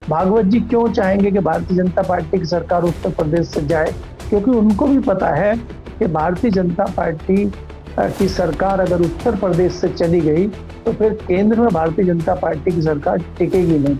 भागवत जी क्यों चाहेंगे कि भारतीय जनता पार्टी की सरकार उत्तर प्रदेश से जाए? क्योंकि उनको भी पता है कि भारतीय जनता पार्टी की सरकार अगर उत्तर प्रदेश से चली गई तो फिर केंद्र में भारतीय जनता पार्टी की सरकार टिकेगी नहीं।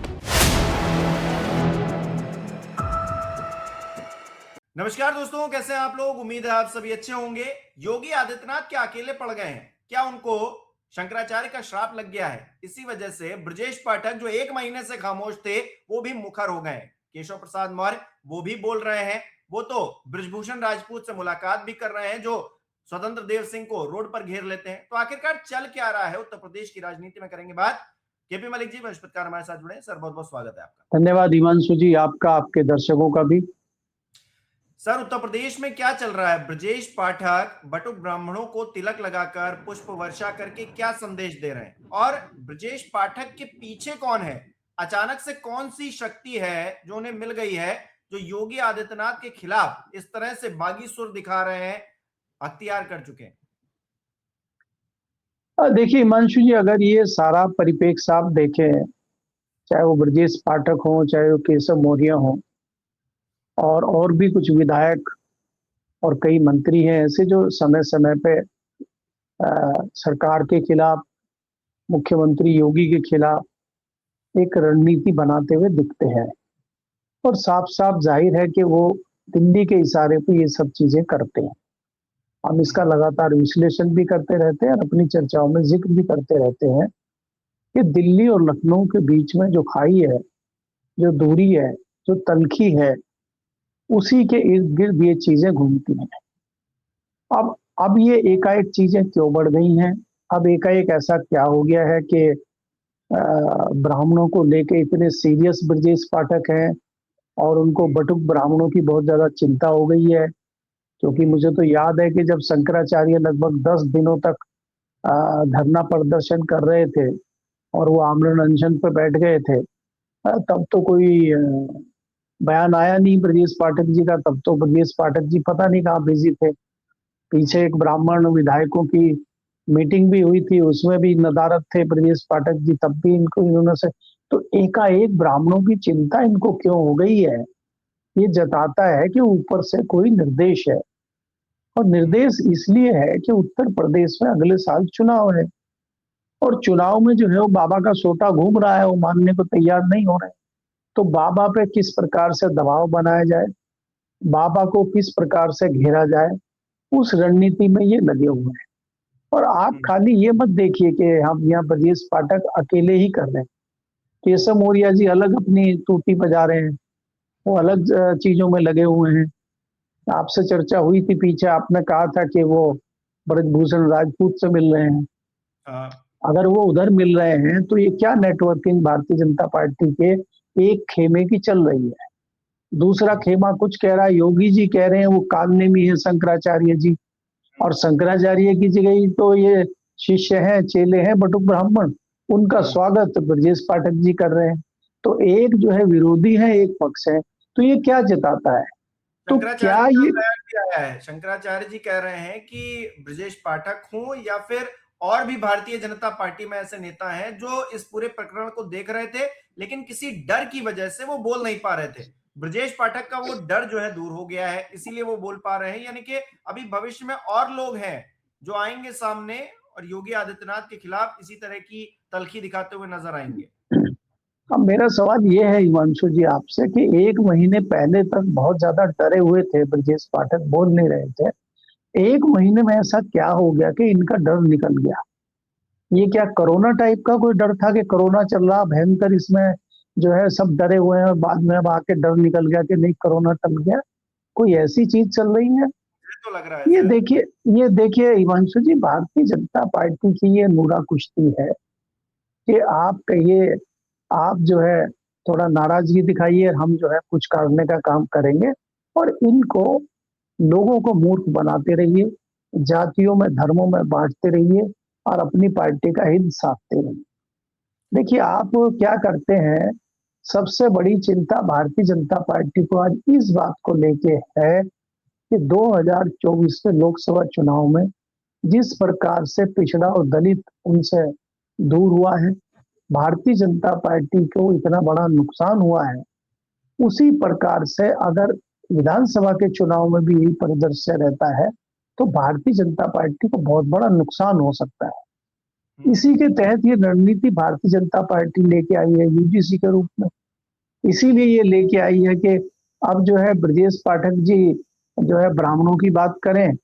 नमस्कार दोस्तों, कैसे हैं आप लोग। उम्मीद है आप सभी अच्छे होंगे। योगी आदित्यनाथ क्या अकेले पड़ गए हैं? क्या उनको शंकराचार्य का श्राप लग गया है? इसी वजह से ब्रजेश पाठक जो एक महीने से खामोश थे वो भी मुखर हो गए। केशव प्रसाद मौर्य वो भी बोल रहे हैं। वो तो ब्रजभूषण राजपूत से मुलाकात भी कर रहे हैं जो स्वतंत्र देव सिंह को रोड पर घेर लेते हैं। तो आखिरकार चल क्या रहा है उत्तर प्रदेश की राजनीति में, करेंगे बात। केपी मलिक जी, वंश पत्रकार हमारे साथ जुड़े। सर बहुत बहुत स्वागत है आपका। धन्यवाद हिमांशु जी, आपका, आपके दर्शकों का भी। सर, उत्तर प्रदेश में क्या चल रहा है? ब्रजेश पाठक बटुक ब्राह्मणों को तिलक लगाकर पुष्प वर्षा करके क्या संदेश दे रहे हैं? और ब्रजेश पाठक के पीछे कौन है? अचानक से कौन सी शक्ति है जो उन्हें मिल गई है, जो योगी आदित्यनाथ के खिलाफ इस तरह से बागी सुर दिखा रहे हैं, अख्तियार कर चुके हैं? देखिए हिमांशु जी, अगर ये सारा परिप्रेक्ष्य आप देखें, चाहे वो ब्रजेश पाठक हो, चाहे वो केशव मौर्य हो, और भी कुछ विधायक और कई मंत्री हैं ऐसे जो समय समय पे सरकार के खिलाफ, मुख्यमंत्री योगी के खिलाफ एक रणनीति बनाते हुए दिखते हैं। और साफ साफ जाहिर है कि वो दिल्ली के इशारे पे ये सब चीजें करते हैं। हम इसका लगातार विश्लेषण भी करते रहते हैं और अपनी चर्चाओं में जिक्र भी करते रहते हैं कि दिल्ली और लखनऊ के बीच में जो खाई है, जो दूरी है, जो तलखी है, उसी के इर्द गिर्द ये चीजें घूमती हैं। अब ये एकाएक चीजें क्यों बढ़ गई हैं? अब एकाएक ऐसा क्या हो गया है कि ब्राह्मणों को लेके इतने सीरियस ब्रजेश पाठक हैं और उनको बटुक ब्राह्मणों की बहुत ज्यादा चिंता हो गई है? क्योंकि मुझे तो याद है कि जब शंकराचार्य लगभग 10 दिनों तक धरना प्रदर्शन कर रहे थे और वो आमरण अनशन पर बैठ गए थे, तब तो कोई बयान आया नहीं ब्रजेश पाठक जी का। तब तो ब्रजेश पाठक जी पता नहीं कहाँ बिजी थे। पीछे एक ब्राह्मण विधायकों की मीटिंग भी हुई थी, उसमें भी नदारद थे ब्रजेश पाठक जी, तब भी इनको इन्होंने से। तो एकाएक ब्राह्मणों की चिंता इनको क्यों हो गई है? ये जताता है कि ऊपर से कोई निर्देश है। और निर्देश इसलिए है कि उत्तर प्रदेश में अगले साल चुनाव है और चुनाव में जो है वो बाबा का सोटा घूम रहा है, वो मानने को तैयार नहीं हो रहे। तो बाबा पे किस प्रकार से दबाव बनाया जाए, बाबा को किस प्रकार से घेरा जाए, उस रणनीति में ये लगे हुए हैं। और आप खाली ये मत देखिए कि हम यहाँ ब्रजेश पाठक अकेले ही कर रहे हैं। केशव मौर्य जी अलग अपनी टूटी बजा रहे हैं, वो अलग चीजों में लगे हुए हैं। आपसे चर्चा हुई थी पीछे, आपने कहा था कि वो ब्रजभूषण राजपूत से मिल रहे हैं। हाँ। अगर वो उधर मिल रहे हैं तो ये क्या नेटवर्किंग भारतीय जनता पार्टी के एक खेमे की चल रही है? दूसरा खेमा कुछ कह रहा है, योगी जी कह रहे हैं वो कालनेमी है शंकराचार्य जी, और शंकराचार्य की जगह तो ये शिष्य हैं, चेले हैं बटुक ब्राह्मण, उनका स्वागत ब्रजेश पाठक जी कर रहे हैं। तो एक जो है विरोधी है, एक पक्ष है। तो ये क्या जताता है? तो शंकराचार्य क्या जी का ये बयान भी आया है। शंकराचार्य जी कह रहे हैं कि ब्रजेश पाठक हों या फिर और भी भारतीय जनता पार्टी में ऐसे नेता हैं जो इस पूरे प्रकरण को देख रहे थे, लेकिन किसी डर की वजह से वो बोल नहीं पा रहे थे। ब्रजेश पाठक का वो डर जो है दूर हो गया है, इसीलिए वो बोल पा रहे हैं। यानी कि अभी भविष्य में और लोग हैं जो आएंगे सामने और योगी आदित्यनाथ के खिलाफ इसी तरह की तलखी दिखाते हुए नजर आएंगे। अब मेरा सवाल ये है हिमांशु जी आपसे कि एक महीने पहले तक बहुत ज्यादा डरे हुए थे ब्रजेश पाठक, बोल नहीं रहे थे। एक महीने में ऐसा क्या हो गया कि इनका डर निकल गया? ये क्या कोरोना टाइप का कोई डर था कि कोरोना चल रहा भयंकर, इसमें जो है सब डरे हुए हैं और बाद में अब आके डर निकल गया कि नहीं कोरोना टल गया? कोई ऐसी चीज चल रही है? मुझे तो लग रहा है ये सर। देखिए, ये देखिए हिमांशु जी, भारतीय जनता पार्टी की ये नूरा कुश्ती है कि आप कहिए, आप जो है थोड़ा नाराजगी दिखाइए, हम जो है कुछ करने का काम करेंगे। और इनको, लोगों को मूर्ख बनाते रहिए, जातियों में धर्मों में बांटते रहिए और अपनी पार्टी का हित साधते रहिए। देखिए आप क्या करते हैं, सबसे बड़ी चिंता भारतीय जनता पार्टी को आज इस बात को लेके है कि 2024 के लोकसभा चुनाव में जिस प्रकार से पिछड़ा और दलित उनसे दूर हुआ है, भारतीय जनता पार्टी को इतना बड़ा नुकसान हुआ है, उसी प्रकार से अगर विधानसभा के चुनाव में भी यही परिदृश्य रहता है तो भारतीय जनता पार्टी को बहुत बड़ा नुकसान हो सकता है। इसी के तहत ये रणनीति भारतीय जनता पार्टी लेके आई है यूजीसी के रूप में। इसीलिए ये लेके आई है कि अब जो है ब्रजेश पाठक जी जो है ब्राह्मणों की बात करें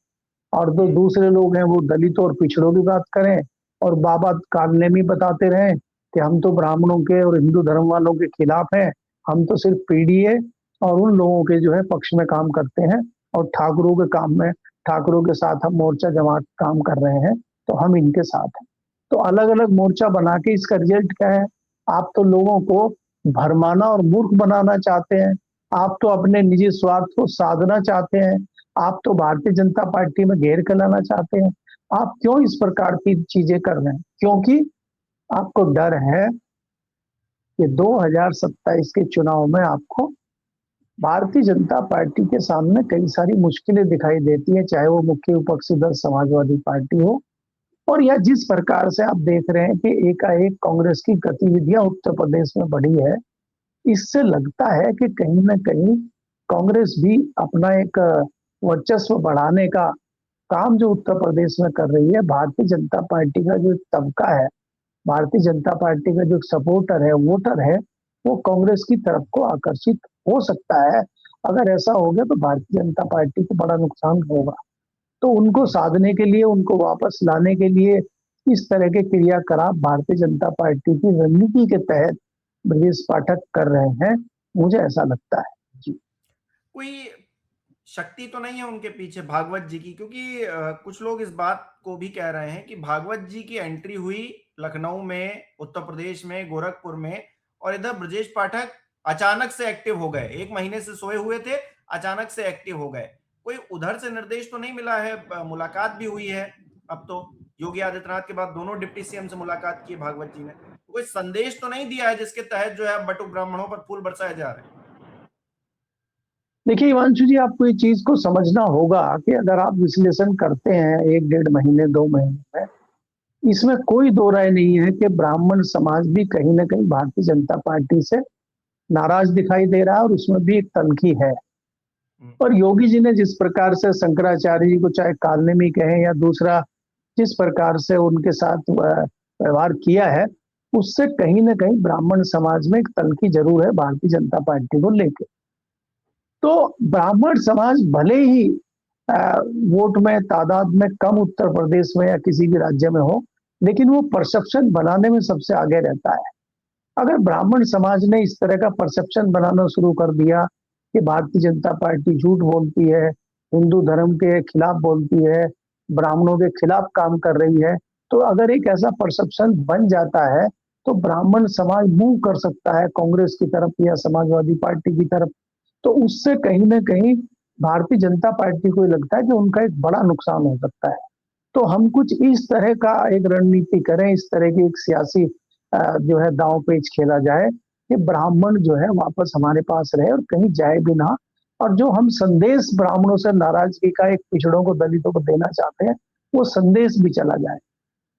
और जो दूसरे लोग हैं वो दलितों और पिछड़ों की बात करें और बाबा कालनेमी बताते रहें कि हम तो ब्राह्मणों के और हिंदू धर्म वालों के खिलाफ हैं, हम तो सिर्फ पीडीए और उन लोगों के जो है पक्ष में काम करते हैं और ठाकुरों के काम में ठाकुरों के साथ हम मोर्चा जमात काम कर रहे हैं तो हम इनके साथ हैं। तो अलग अलग मोर्चा बना के इसका रिजल्ट क्या है? आप तो लोगों को भरमाना और मूर्ख बनाना चाहते हैं, आप तो अपने निजी स्वार्थ को साधना चाहते हैं, आप तो भारतीय जनता पार्टी में घेर कर लाना चाहते हैं। आप क्यों इस प्रकार की चीजें कर रहे हैं? क्योंकि आपको डर है कि 2027 के चुनाव में आपको भारतीय जनता पार्टी के सामने कई सारी मुश्किलें दिखाई देती है, चाहे वो मुख्य विपक्षी दल समाजवादी पार्टी हो और या जिस प्रकार से आप देख रहे हैं कि एकाएक कांग्रेस की गतिविधियां उत्तर प्रदेश में बढ़ी है, इससे लगता है कि कहीं ना कहीं कांग्रेस भी अपना एक वर्चस्व बढ़ाने का काम जो उत्तर प्रदेश में कर रही है। भारतीय जनता पार्टी का जो तबका है, भारतीय जनता पार्टी का जो सपोर्टर है, वोटर है, वो कांग्रेस की तरफ को आकर्षित हो सकता है। अगर ऐसा हो गया तो भारतीय जनता पार्टी को बड़ा नुकसान होगा। तो उनको साधने के लिए, उनको वापस लाने के लिए इस तरह के क्रियाकलाप भारतीय जनता पार्टी की रणनीति के तहत ब्रजेश पाठक कर रहे हैं, मुझे ऐसा लगता है। जी, कोई शक्ति तो नहीं है उनके पीछे भागवत जी की? क्योंकि कुछ लोग इस बात को भी कह रहे हैं कि भागवत जी की एंट्री हुई लखनऊ में, उत्तर प्रदेश में, गोरखपुर में, और इधर ब्रजेश पाठक अचानक से एक्टिव हो गए। 1 महीने से सोए हुए थे, अचानक से एक्टिव हो गए। कोई उधर से निर्देश तो नहीं मिला है? मुलाकात भी हुई है अब तो, योगी आदित्यनाथ के बाद दोनों डिप्टी सीएम से मुलाकात की भागवत जी ने। कोई संदेश तो नहीं दिया है जिसके तहत जो है बटुक ब्राह्मणों पर फूल बरसाए जा रहे हैं? देखिए हिमांशु जी, आपको ये चीज को समझना होगा कि अगर आप विश्लेषण करते हैं 1 डेढ़ महीने 2 महीने में, इसमें कोई दो राय नहीं है कि ब्राह्मण समाज भी कहीं ना कहीं भारतीय जनता पार्टी से नाराज दिखाई दे रहा है और उसमें भी एक तनखी है। और योगी जी ने जिस प्रकार से शंकराचार्य जी को चाहे कालनेमी कहें या दूसरा जिस प्रकार से उनके साथ व्यवहार किया है, उससे कहीं ना कहीं ब्राह्मण समाज में एक तनखी जरूर है भारतीय जनता पार्टी को लेकर। तो ब्राह्मण समाज भले ही वोट में तादाद में कम उत्तर प्रदेश में या किसी भी राज्य में हो, लेकिन वो परसेप्शन बनाने में सबसे आगे रहता है। अगर ब्राह्मण समाज ने इस तरह का परसेप्शन बनाना शुरू कर दिया कि भारतीय जनता पार्टी झूठ बोलती है, हिंदू धर्म के खिलाफ बोलती है, ब्राह्मणों के खिलाफ काम कर रही है, तो अगर एक ऐसा परसेप्शन बन जाता है तो ब्राह्मण समाज मूव कर सकता है कांग्रेस की तरफ या समाजवादी पार्टी की तरफ। तो उससे कहीं ना कहीं भारतीय जनता पार्टी को लगता है कि उनका एक बड़ा नुकसान हो सकता है। तो हम कुछ इस तरह का एक रणनीति करें, इस तरह की एक सियासी जो है दांव पेच खेला जाए कि ब्राह्मण जो है वापस हमारे पास रहे और कहीं जाए भी ना, और जो हम संदेश ब्राह्मणों से नाराजगी का एक पिछड़ों को, दलितों को देना चाहते हैं, वो संदेश भी चला जाए।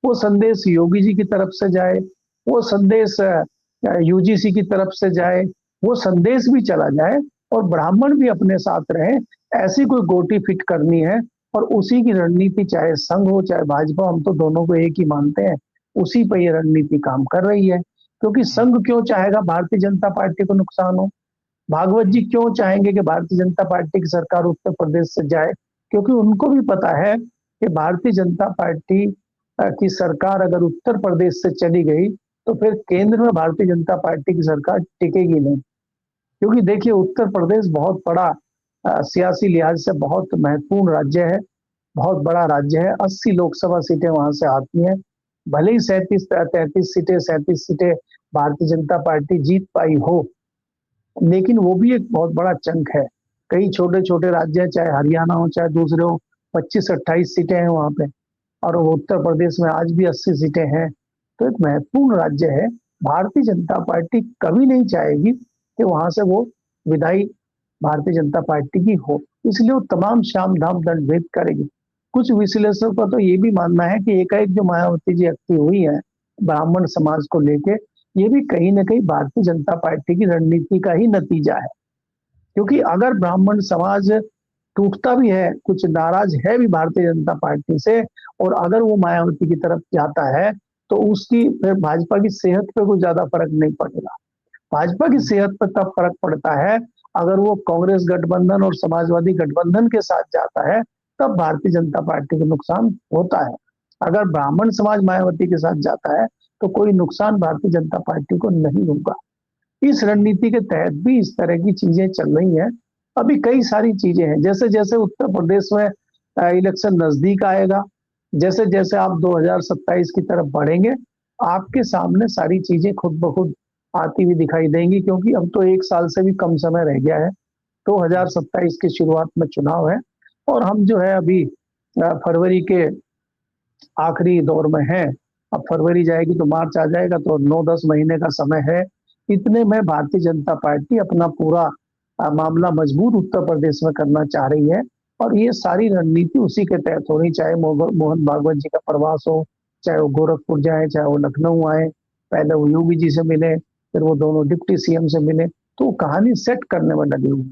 वो संदेश योगी जी की तरफ से जाए, वो संदेश यूजीसी की तरफ से जाए, वो संदेश भी चला जाए और ब्राह्मण भी अपने साथ रहे। ऐसी कोई गोटी फिट करनी है और उसी की रणनीति, चाहे संघ हो चाहे भाजपा, हम तो दोनों को एक ही मानते हैं, उसी पर ये रणनीति काम कर रही है। क्योंकि संघ क्यों चाहेगा भारतीय जनता पार्टी को नुकसान हो? भागवत जी क्यों चाहेंगे कि भारतीय जनता पार्टी की सरकार उत्तर प्रदेश से जाए? क्योंकि उनको भी पता है कि भारतीय जनता पार्टी की सरकार अगर उत्तर प्रदेश से चली गई तो फिर केंद्र में भारतीय जनता पार्टी की सरकार टिकेगी नहीं। क्योंकि देखिए उत्तर प्रदेश बहुत बड़ा सियासी लिहाज से बहुत महत्वपूर्ण राज्य है, बहुत बड़ा राज्य है। 80 लोकसभा सीटें वहां से आती हैं। भले ही 37 सीटें भारतीय जनता पार्टी जीत पाई हो, लेकिन वो भी एक बहुत बड़ा चंक है। कई छोटे छोटे राज्य, चाहे हरियाणा हो चाहे दूसरे हो, 25-28 सीटें हैं वहां पे, और उत्तर प्रदेश में आज भी 80 सीटें हैं। तो एक महत्वपूर्ण राज्य है। भारतीय जनता पार्टी कभी नहीं चाहेगी कि वहां से वो विदाई भारतीय जनता पार्टी की हो, इसलिए वो तमाम शाम धाम दंड भेद करेगी। कुछ विश्लेषकों का तो ये भी मानना है कि एकाएक जो मायावती जी एक्टिव हुई है ब्राह्मण समाज को लेके, ये भी कहीं ना कहीं भारतीय जनता पार्टी की रणनीति का ही नतीजा है। क्योंकि अगर ब्राह्मण समाज टूटता भी है, कुछ नाराज है भी भारतीय जनता पार्टी से, और अगर वो मायावती की तरफ जाता है, तो उसकी फिर भाजपा की सेहत पे कुछ ज्यादा फर्क नहीं पड़ेगा। भाजपा की सेहत पर तब फर्क पड़ता है अगर वो कांग्रेस गठबंधन और समाजवादी गठबंधन के साथ जाता है, तब भारतीय जनता पार्टी को नुकसान होता है। अगर ब्राह्मण समाज मायावती के साथ जाता है तो कोई नुकसान भारतीय जनता पार्टी को नहीं होगा। इस रणनीति के तहत भी इस तरह की चीजें चल रही हैं। अभी कई सारी चीजें हैं, जैसे जैसे उत्तर प्रदेश में इलेक्शन नजदीक आएगा, जैसे जैसे आप 2027 की तरफ बढ़ेंगे, आपके सामने सारी चीजें खुद ब खुद आती हुई दिखाई देंगी। क्योंकि अब तो 1 साल से भी कम समय रह गया है, 2027 की शुरुआत में चुनाव है, और हम जो है अभी फरवरी के आखिरी दौर में हैं। अब फरवरी जाएगी तो मार्च आ जाएगा, तो 9-10 महीने का समय है। इतने में भारतीय जनता पार्टी अपना पूरा मामला मजबूत उत्तर प्रदेश में करना चाह रही है, और ये सारी रणनीति उसी के तहत होनी। चाहे मोहन भागवत जी का प्रवास हो, चाहे वो गोरखपुर जाए, चाहे वो लखनऊ आए, पहले वो योगी जी से मिले, फिर वो दोनों डिप्टी सीएम से मिले, तो वो कहानी सेट करने में लगे हुए।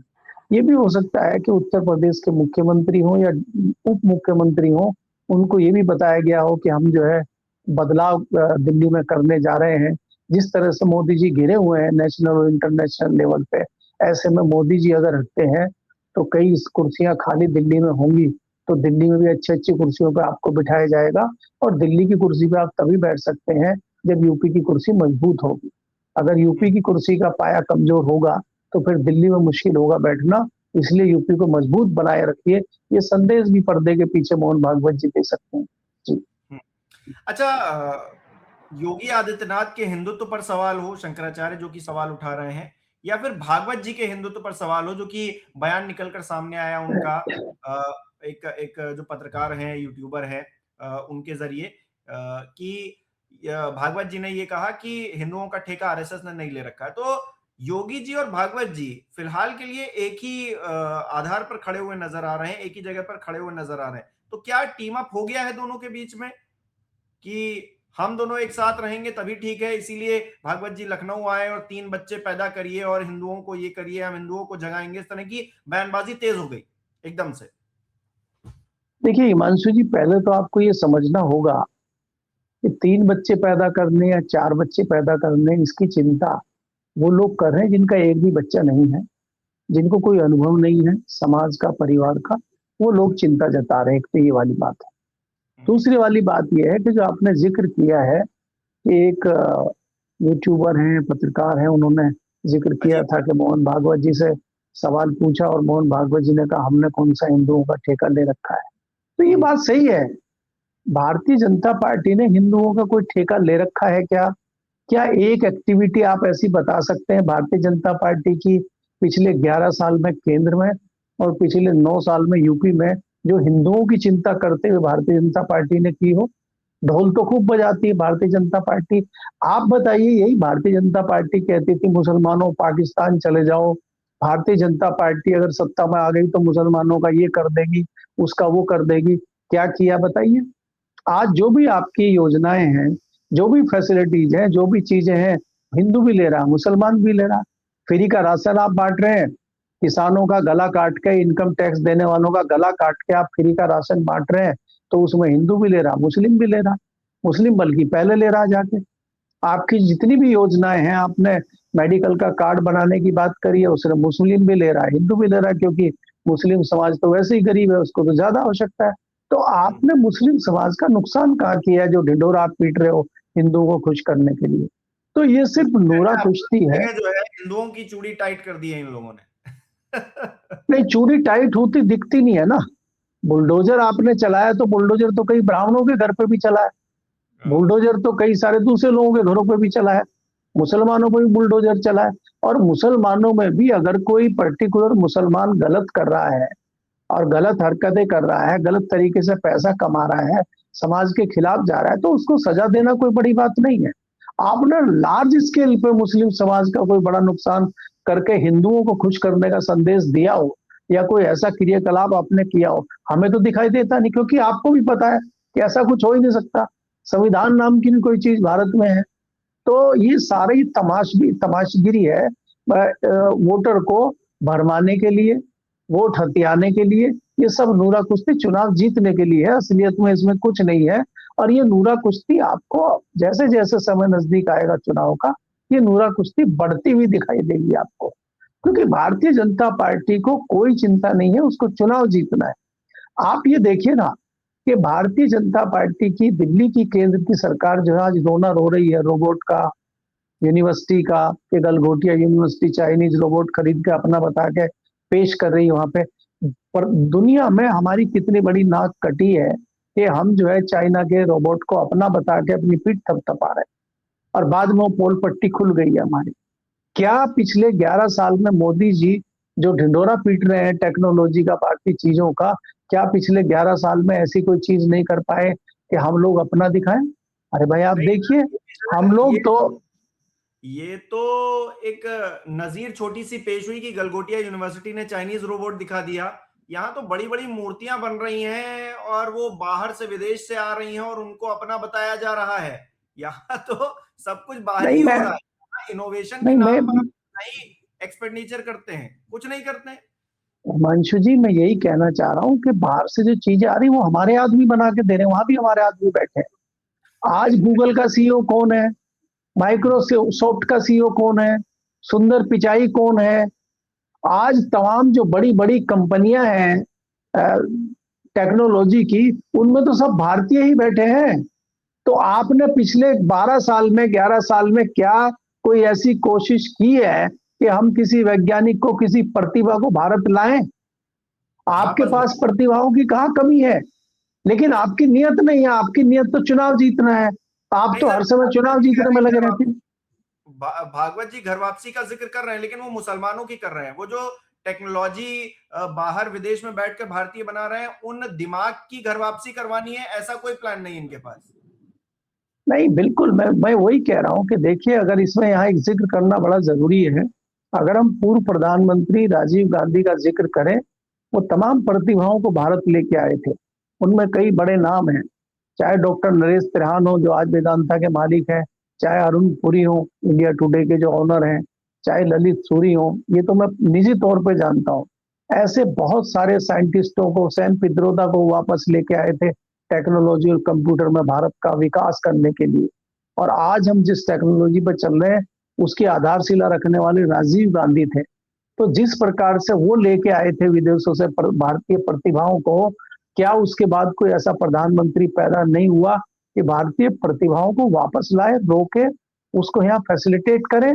ये भी हो सकता है कि उत्तर प्रदेश के मुख्यमंत्री हो या उप मुख्यमंत्री हो, उनको ये भी बताया गया हो कि हम जो है बदलाव दिल्ली में करने जा रहे हैं। जिस तरह से मोदी जी घिरे हुए हैं नेशनल और इंटरनेशनल लेवल पे, ऐसे में मोदी जी अगर हटते हैं तो कई कुर्सियां खाली दिल्ली में होंगी, तो दिल्ली में भी अच्छी अच्छी कुर्सियों पर आपको बिठाया जाएगा, और दिल्ली की कुर्सी पे आप तभी बैठ सकते हैं जब यूपी की कुर्सी मजबूत होगी। अगर यूपी की कुर्सी का पाया कमजोर होगा तो फिर दिल्ली में मुश्किल होगा बैठना। इसलिए यूपी को मजबूत बनाए रखिए, ये संदेश भी पर्दे के पीछे मोहन भागवत जी दे सकते हैं जी। अच्छा, योगी आदित्यनाथ के हिंदुत्व पर सवाल हो, शंकराचार्य जो कि सवाल उठा रहे हैं, या फिर भागवत जी के हिंदुत्व पर सवाल हो, जो कि बयान निकलकर सामने आया उनका, एक एक जो पत्रकार हैं, यूट्यूबर है, उनके जरिए, कि भागवत जी ने ये कहा कि हिंदुओं का ठेका आरएसएस ने नहीं ले रखा है। तो योगी जी और भागवत जी फिलहाल के लिए एक ही आधार पर खड़े हुए नजर आ रहे हैं, एक ही जगह पर खड़े हुए नजर आ रहे हैं। तो क्या टीम अप हो गया है दोनों के बीच में कि हम दोनों एक साथ रहेंगे तभी ठीक है, इसीलिए भागवत जी लखनऊ आए और 3 बच्चे पैदा करिए और हिंदुओं को ये करिए, हम हिंदुओं को जगाएंगे, इस तरह की बयानबाजी तेज हो गई एकदम से? देखिए हिमांशु जी, पहले तो आपको ये समझना होगा कि 3 बच्चे पैदा करने या 4 बच्चे पैदा करने, इसकी चिंता वो लोग कर रहे हैं जिनका एक भी बच्चा नहीं है, जिनको कोई अनुभव नहीं है समाज का, परिवार का। वो लोग चिंता जता रहे हैं। एक तो ये वाली बात है। दूसरी वाली बात यह है कि जो आपने जिक्र किया है कि एक यूट्यूबर हैं, पत्रकार हैं, उन्होंने जिक्र किया था कि मोहन भागवत जी से सवाल पूछा और मोहन भागवत जी ने कहा हमने कौन सा हिंदुओं का ठेका ले रखा है। तो ये बात सही है, भारतीय जनता पार्टी ने हिंदुओं का कोई ठेका ले रखा है क्या? क्या एक एक्टिविटी आप ऐसी बता सकते हैं भारतीय जनता पार्टी की पिछले 11 साल में केंद्र में और पिछले 9 साल में यूपी में, जो हिंदुओं की चिंता करते हुए भारतीय जनता पार्टी ने की हो? ढोल तो खूब बजाती है भारतीय जनता पार्टी। आप बताइए, यही भारतीय जनता पार्टी कहती थी मुसलमानों पाकिस्तान चले जाओ, भारतीय जनता पार्टी अगर सत्ता में आ गई तो मुसलमानों का ये कर देगी, उसका वो कर देगी। क्या किया बताइए? आज जो भी आपकी योजनाएं हैं, जो भी फैसिलिटीज हैं, जो भी चीजें हैं, हिंदू भी ले रहा, मुसलमान भी ले रहा। फ्री का राशन आप बांट रहे हैं, किसानों का गला काट के, इनकम टैक्स देने वालों का गला काट के आप फ्री का राशन बांट रहे हैं, तो उसमें हिंदू भी ले रहा, मुस्लिम भी ले रहा। मुस्लिम बल्कि पहले ले रहा जाके। आपकी जितनी भी योजनाएं हैं, आपने मेडिकल का कार्ड बनाने की बात करी है, उसने मुस्लिम भी ले रहा है, हिंदू भी ले रहा है, क्योंकि मुस्लिम समाज तो वैसे ही गरीब है, उसको तो ज्यादा आवश्यकता है। तो आपने मुस्लिम समाज का नुकसान कहाँ किया है जो ढिंढोरा आप पीट रहे हो हिंदुओं को खुश करने के लिए? तो ये सिर्फ नोरा कुश्ती है। जो है हिंदुओं की चूड़ी टाइट कर दी है इन लोगों ने। नहीं, चूड़ी टाइट होती दिखती नहीं है ना। बुलडोजर आपने चलाया तो बुलडोजर तो कई ब्राह्मणों के घर पे भी चला है, बुलडोजर तो कई सारे दूसरे लोगों के घरों पे भी चला है, मुसलमानों पर भी बुलडोजर चला है। और मुसलमानों में भी अगर कोई पर्टिकुलर मुसलमान गलत कर रहा है और गलत हरकतें कर रहा है, गलत तरीके से पैसा कमा रहा है, समाज के खिलाफ जा रहा है, तो उसको सजा देना कोई बड़ी बात नहीं है। आपने लार्ज स्केल पे मुस्लिम समाज का कोई बड़ा नुकसान करके हिंदुओं को खुश करने का संदेश दिया हो या कोई ऐसा क्रियाकलाप आपने किया हो, हमें तो दिखाई देता नहीं, क्योंकि आपको भी पता है कि ऐसा कुछ हो ही नहीं सकता। संविधान नाम की कोई चीज भारत में है, तो ये सारी तमाशगिरी है वोटर को भरमाने के लिए, वोट हथियाने के लिए। ये सब नूरा कुश्ती चुनाव जीतने के लिए है, असलियत में इसमें कुछ नहीं है। और ये नूरा कुश्ती आपको जैसे जैसे समय नजदीक आएगा चुनाव का, ये नूरा कुश्ती बढ़ती हुई दिखाई देगी आपको, क्योंकि भारतीय जनता पार्टी को कोई चिंता नहीं है, उसको चुनाव जीतना है। आप ये देखिए ना कि भारतीय जनता पार्टी की दिल्ली की केंद्र की सरकार जो है आज रोना रो रही है रोबोट का, यूनिवर्सिटी का, कि गलगोटिया यूनिवर्सिटी चाइनीज रोबोट खरीद के अपना बता के पेश कर रही है वहां पे। पर दुनिया में हमारी कितनी बड़ी नाक कटी है कि हम जो है चाइना के रोबोट को अपना बता के अपनी पीठ थपथपा रहे हैं, और बाद में वो पोल पट्टी खुल गई है हमारी। क्या पिछले 11 साल में मोदी जी जो ढिंढोरा पीट रहे हैं टेक्नोलॉजी का, बाकी चीजों का, क्या पिछले 11 साल में ऐसी कोई चीज नहीं कर पाए कि हम लोग अपना दिखाएं? अरे भाई आप देखिए, हम लोग तो ये तो एक नजीर छोटी सी पेश हुई कि गलगोटिया यूनिवर्सिटी ने चाइनीज रोबोट दिखा दिया। यहाँ तो बड़ी बड़ी मूर्तियां बन रही हैं और वो बाहर से विदेश से आ रही हैं और उनको अपना बताया जा रहा है। यहाँ तो सब कुछ बाहर ही नहीं हो मैं रहा है। इनोवेशन के नहीं नाम मैं पर नहीं एक्सपेंडिचर करते हैं, कुछ नहीं करते हैं। हिमांशु जी, मैं यही कहना चाह रहा हूँ कि बाहर से जो चीजें आ रही वो हमारे आदमी बना के दे रहे हैं, वहां भी हमारे आदमी बैठे हैं। आज गूगल का सीईओ कौन है, माइक्रोसॉफ्ट का सीईओ कौन है, सुंदर पिचाई कौन है, आज तमाम जो बड़ी बड़ी कंपनियां हैं टेक्नोलॉजी की, उनमें तो सब भारतीय ही बैठे हैं। तो आपने पिछले 12 साल में 11 साल में क्या कोई ऐसी कोशिश की है कि हम किसी वैज्ञानिक को, किसी प्रतिभा को भारत लाएं? आपके वापस पास प्रतिभाओं की कहाँ कमी है, लेकिन आपकी नियत नहीं है। आपकी नियत तो चुनाव जीतना है, आप नहीं तो सर, हर समय चुनाव जीतने में लगे रहते हैं। भागवत जी घर वापसी का जिक्र कर रहे हैं, लेकिन वो मुसलमानों की कर रहे हैं। वो जो टेक्नोलॉजी बाहर विदेश में बैठ कर भारतीय बना रहे हैं, उन दिमाग की घर वापसी करवानी है, ऐसा कोई प्लान नहीं इनके पास। नहीं बिल्कुल, मैं वही कह रहा हूं कि देखिए, अगर इसमें यहाँ एक जिक्र करना बड़ा जरूरी है। अगर हम पूर्व प्रधानमंत्री राजीव गांधी का जिक्र करें, वो तमाम प्रतिभाओं को भारत लेके आए थे। उनमें कई बड़े नाम हैं, चाहे डॉक्टर नरेश त्रेहान हो जो आज वेदांता के मालिक हैं, चाहे अरुण पुरी हो इंडिया टुडे के जो ऑनर हैं, चाहे ललित सूरी हो, ये तो मैं निजी तौर पे जानता हूँ। ऐसे बहुत सारे साइंटिस्टों को, सैम पित्रोदा को वापस लेके आए थे टेक्नोलॉजी और कंप्यूटर में भारत का विकास करने के लिए। और आज हम जिस टेक्नोलॉजी पर चल रहे हैं, उसकी आधारशिला रखने वाले राजीव गांधी थे। तो जिस प्रकार से वो लेके आए थे विदेशों से भारतीय प्रतिभाओं को, क्या उसके बाद कोई ऐसा प्रधानमंत्री पैदा नहीं हुआ कि भारतीय प्रतिभाओं को वापस लाए, रोके, उसको यहाँ फैसिलिटेट करें?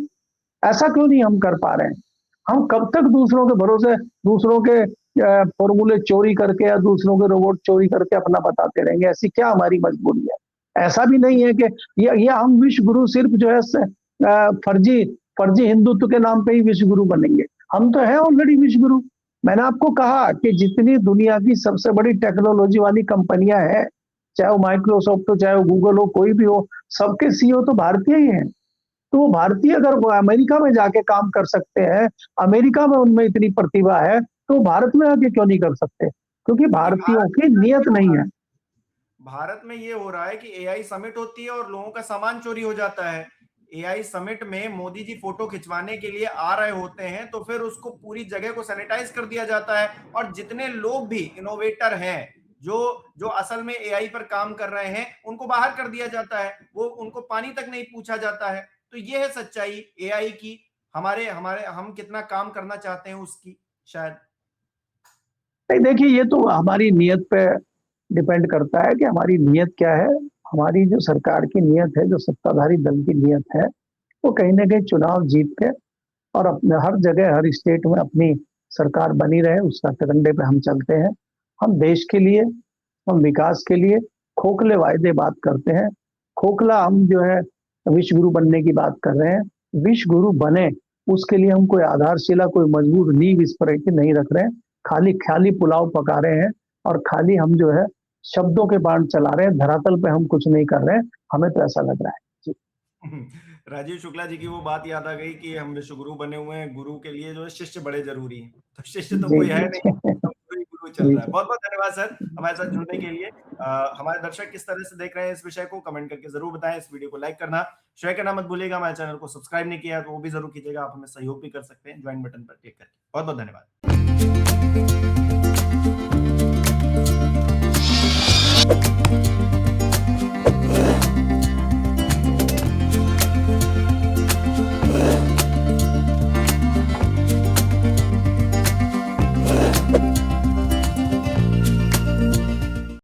ऐसा क्यों नहीं हम कर पा रहे हैं? हम कब तक दूसरों के भरोसे, दूसरों के फॉर्मूले चोरी करके या दूसरों के रोबोट चोरी करके अपना बताते रहेंगे? ऐसी क्या हमारी मजबूरी है? ऐसा भी नहीं है कि ये हम विश्व गुरु सिर्फ जो है फर्जी फर्जी हिंदुत्व के नाम पे ही विश्व गुरु बनेंगे। हम तो है ऑलरेडी विश्व गुरु। मैंने आपको कहा कि जितनी दुनिया की सबसे बड़ी टेक्नोलॉजी वाली कंपनियां हैं, चाहे वो माइक्रोसॉफ्ट हो, चाहे वो गूगल हो, कोई भी हो, सबके सीईओ तो भारतीय ही हैं। तो वो भारतीय अगर वो अमेरिका में जाके काम कर सकते हैं, अमेरिका में उनमें इतनी प्रतिभा है, तो भारत में आके क्यों नहीं कर सकते? क्योंकि भारतीयों की नियत नहीं है। भारत में ये हो रहा है कि एआई समिट होती है और लोगों का सामान चोरी हो जाता है। एआई समिट में मोदी जी फोटो खिंचवाने के लिए आ रहे होते हैं, तो फिर उसको पूरी जगह को सैनिटाइज कर दिया जाता है और जितने लोग भी इनोवेटर हैं, जो जो असल में एआई पर काम कर रहे हैं, उनको बाहर कर दिया जाता है। वो उनको पानी तक नहीं पूछा जाता है। तो ये है सच्चाई एआई की। हमारे हमारे हम कितना काम करना चाहते हैं उसकी, शायद। नहीं देखिए, ये तो हमारी नियत पे डिपेंड करता है कि हमारी नियत क्या है। हमारी जो सरकार की नियत है, जो सत्ताधारी दल की नियत है, वो कहीं ना कहीं चुनाव जीत के और अपने हर जगह, हर स्टेट में अपनी सरकार बनी रहे, उसका तिरंगे पे हम चलते हैं। हम देश के लिए, हम विकास के लिए खोखले वायदे बात करते हैं। खोखला हम जो है विश्व गुरु बनने की बात कर रहे हैं। विश्व गुरु बने उसके लिए हम कोई आधारशिला, कोई मजबूत नींव इस पर नहीं रख रहे हैं। खाली खाली पुलाव पका रहे हैं और खाली हम जो है शब्दों के बाण चला रहे हैं, धरातल पे हम कुछ नहीं कर रहे हैं। हमें तो ऐसा लग रहा है जी। राजीव शुक्ला जी की वो बात याद आ गई कि हम विश्व गुरु बने हुए हैं, गुरु के लिए जो है शिष्य बड़े जरूरी हैं। तो शिष्य तो जी कोई है जी नहीं, जी। तो गुरु ही गुरु चल रहा है। बहुत बहुत धन्यवाद सर हमारे साथ जुड़ने के लिए। हमारे दर्शक किस तरह से देख रहे हैं इस विषय को कमेंट करके जरूर बताएं। इस वीडियो को लाइक करना, शेयर करना मत भूलिएगा। हमारे चैनल को सब्सक्राइब नहीं किया तो वो भी जरूर कीजिएगा। आप हमें सहयोग भी कर सकते हैं ज्वाइन बटन पर क्लिक करके। बहुत बहुत धन्यवाद।